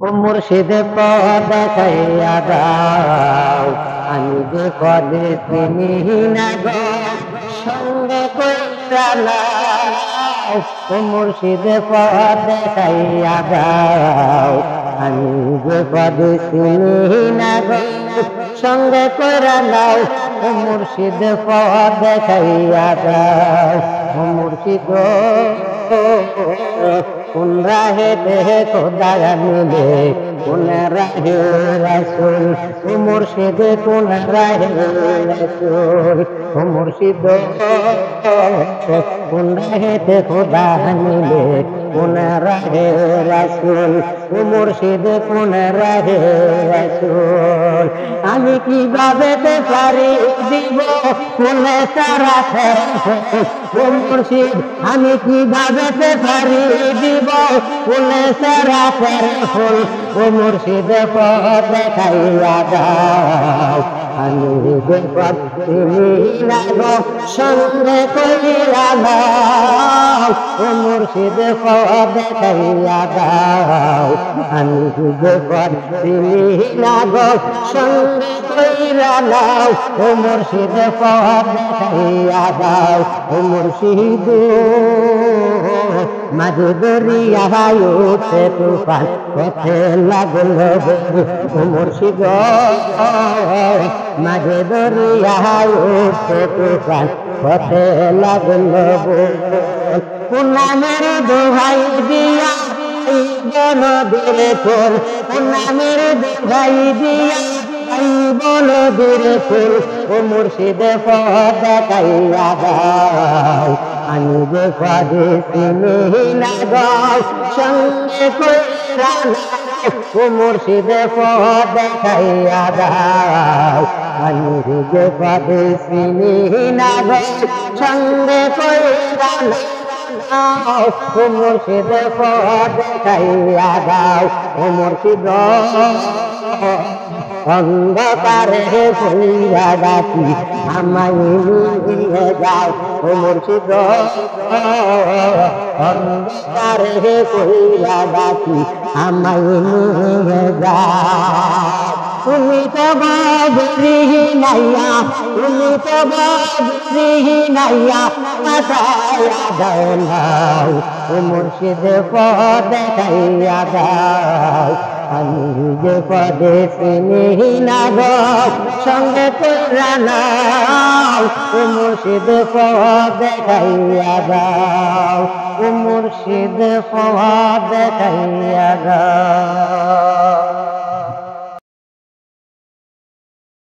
ও মুর্শিদ পদ দেখাইয়া দাও, আমি যে পদে চিনি না গো, সঙ্গে কইরা নাও। ও মুর্শিদ পদ দেখাইয়া দাও, আমি যে পদে চিনি না গো, সঙ্গে কইরা নাও। ও মুর্শিদ পদ দেখাইয়া দাও। ও মুর্শিদ কোন রাহে দেহে খোদা মিলে, কোন রাহে রাসূল। ও মুর্শিদ কোন রাহে রাসূল। ও মুর্শিদ কোন রাহে দে খোদা মিলে, কোন রাহে রাসূল। ও মুর্শিদ কোন রাহে রাসূল। আমি কিভাবে পারি দিব কোন সারা। ও মুর্শিদ আমি কিভাবে পারি দিব কোন সারা ফুল। ও মুর্শিদ পথ দেখাইয়া দাও, আমি যে পথ চিনি না গো, সঙ্গে কইরা নাও। ও মুর্শিদ পথ দেখাইয়া দাও, আমি যে পথ চিনি না গো, সঙ্গে কইরা নাও। ও মুর্শিদ পথ দেখাইয়া দাও। ও মুর্শিদ মাঝে দরিয়ায় উঠে তুফান, পথে লাগল ও মুর্শিদ। মাঝে দরিয়ায় উঠে তুফান, পথে লাগল কোন নামের দোহাই দিয়া নদীর ফুল। কোন নামের দোহাই দিয়া বলো দূর ফুল। ও মুর্শিদ পথ দেখাইয়া দাও, আমি যে পদে চিনি না গো, সঙ্গে কইরা নাও। ও মুর্শিদ পথ দেখাইয়া দাও, আমি যে পদে চিনি না গো, সঙ্গে কইরা নাও। ও মুর্শিদ পথ দেখাইয়া দাও। ও মুর্শিদ অন্ধকারে কইরা ডাকি আমায় নিয়ে যাও। ও মুর্শিদ অন্ধকারে কইরা ডাকি আমায় নিয়ে যাও। তুমি তো বাবরি নাইয়া, তুমি তো বাবরি নাইয়া, মাথায়া দাও নাও। ও মুর্শিদ পথ দেখাইয়া দাও, আমি যে পদে চিনি না গো, সঙ্গে কইরা নাও। ও মুর্শিদ পথ দেখাইয়া দাও। ও মুর্শিদ পথ দেখাইয়া দাও।